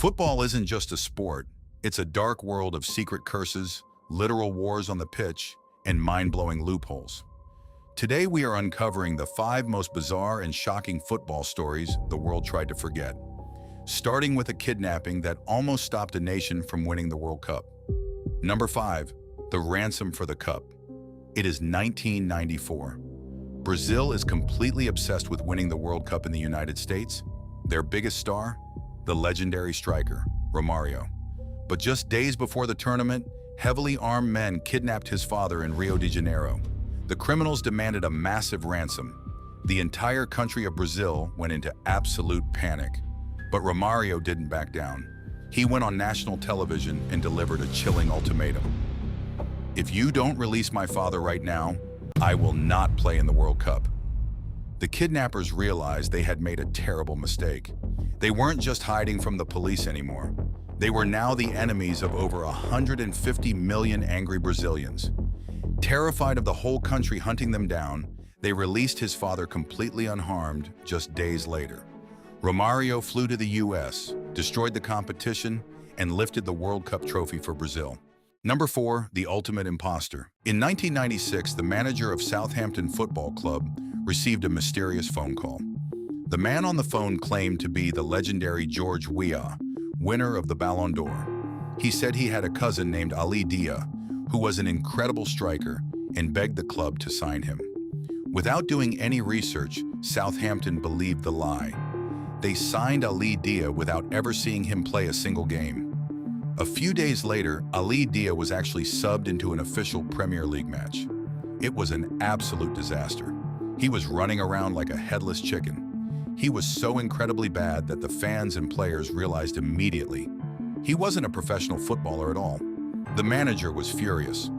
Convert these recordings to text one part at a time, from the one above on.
Football isn't just a sport, it's a dark world of secret curses, literal wars on the pitch, and mind-blowing loopholes. Today we are uncovering the 5 most bizarre and shocking football stories the world tried to forget, starting with a kidnapping that almost stopped a nation from winning the World Cup. Number 5. The ransom for the cup. It is 1994. Brazil is completely obsessed with winning the World Cup in the United States. Their biggest star? The legendary striker, Romário. But just days before the tournament, heavily armed men kidnapped his father in Rio de Janeiro. The criminals demanded a massive ransom. The entire country of Brazil went into absolute panic. But Romário didn't back down. He went on national television and delivered a chilling ultimatum. If you don't release my father right now, I will not play in the World Cup. The kidnappers realized they had made a terrible mistake. They weren't just hiding from the police anymore. They were now the enemies of over 150 million angry Brazilians. Terrified of the whole country hunting them down, they released his father completely unharmed just days later. Romário flew to the US, destroyed the competition, and lifted the World Cup trophy for Brazil. Number 4. The ultimate imposter. In 1996, the manager of Southampton Football Club received a mysterious phone call. The man on the phone claimed to be the legendary George Weah, winner of the Ballon d'Or. He said he had a cousin named Ali Dia, who was an incredible striker, and begged the club to sign him. Without doing any research, Southampton believed the lie. They signed Ali Dia without ever seeing him play a single game. A few days later, Ali Dia was actually subbed into an official Premier League match. It was an absolute disaster. He was running around like a headless chicken. He was so incredibly bad that the fans and players realized immediately he wasn't a professional footballer at all. The manager was furious.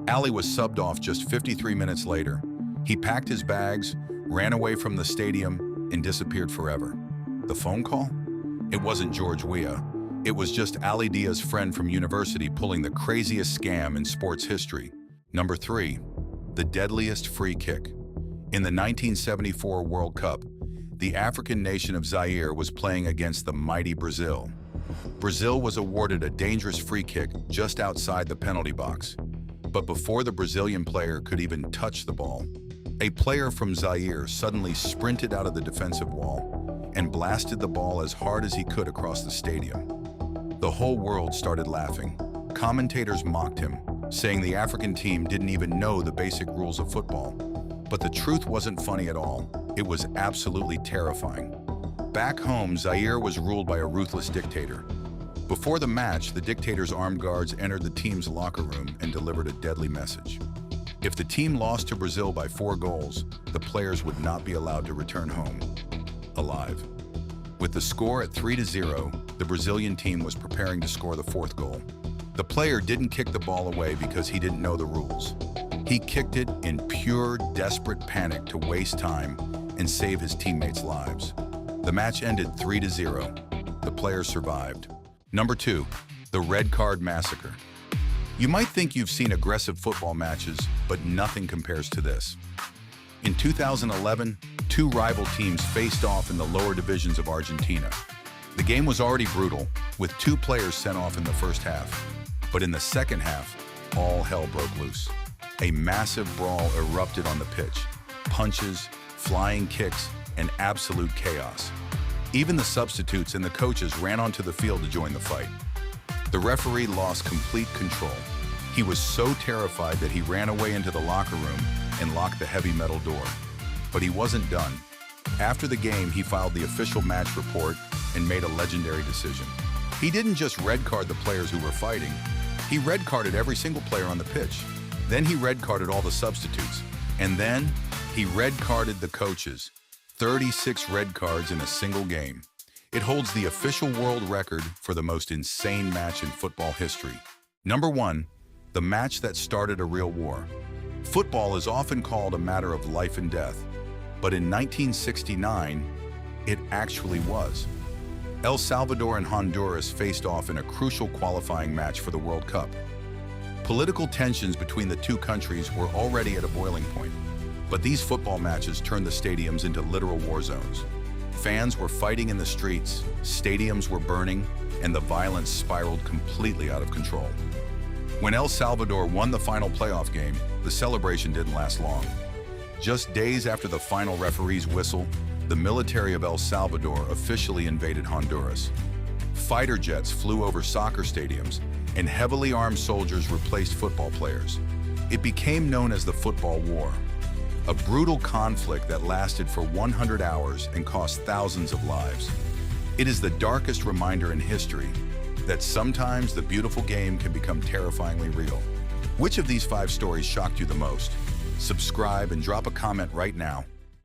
Ali was subbed off just 53 minutes later. He packed his bags, ran away from the stadium, and disappeared forever. The phone call? It wasn't George Weah. It was just Ali Dia's friend from university pulling the craziest scam in sports history. Number 3. The deadliest free kick. In the 1974 World Cup, the African nation of Zaire was playing against the mighty Brazil. Brazil was awarded a dangerous free kick just outside the penalty box. But before the Brazilian player could even touch the ball, a player from Zaire suddenly sprinted out of the defensive wall and blasted the ball as hard as he could across the stadium. The whole world started laughing. Commentators mocked him, saying the African team didn't even know the basic rules of football. But the truth wasn't funny at all. It was absolutely terrifying. Back home, Zaire was ruled by a ruthless dictator. Before the match, the dictator's armed guards entered the team's locker room and delivered a deadly message. If the team lost to Brazil by 4 goals, the players would not be allowed to return home alive. With the score at 3-0, the Brazilian team was preparing to score the 4th goal. The player didn't kick the ball away because he didn't know the rules. He kicked it in pure, desperate panic to waste time and save his teammates' lives. The match ended 3-0. The players survived. Number 2. The red card massacre. You might think you've seen aggressive football matches, but nothing compares to this. In 2011, 2 rival teams faced off in the lower divisions of Argentina. The game was already brutal, with 2 players sent off in the first half. But in the second half, all hell broke loose. A massive brawl erupted on the pitch. Punches, flying kicks, and absolute chaos. Even the substitutes and the coaches ran onto the field to join the fight. The referee lost complete control. He was so terrified that he ran away into the locker room and locked the heavy metal door. But he wasn't done. After the game, he filed the official match report and made a legendary decision. He didn't just red card the players who were fighting. He red carded every single player on the pitch. Then he red carded all the substitutes. And then he red carded the coaches. 36 red cards in a single game. It holds the official world record for the most insane match in football history. Number 1. The match that started a real war. Football is often called a matter of life and death, but in 1969, it actually was. El Salvador and Honduras faced off in a crucial qualifying match for the World Cup. Political tensions between the 2 countries were already at a boiling point, but these football matches turned the stadiums into literal war zones. Fans were fighting in the streets, stadiums were burning, and the violence spiraled completely out of control. When El Salvador won the final playoff game, the celebration didn't last long. Just days after the final referee's whistle, the military of El Salvador officially invaded Honduras. Fighter jets flew over soccer stadiums, and heavily armed soldiers replaced football players. It became known as the Football War, a brutal conflict that lasted for 100 hours and cost thousands of lives. It is the darkest reminder in history that sometimes the beautiful game can become terrifyingly real. Which of these 5 stories shocked you the most? Subscribe and drop a comment right now.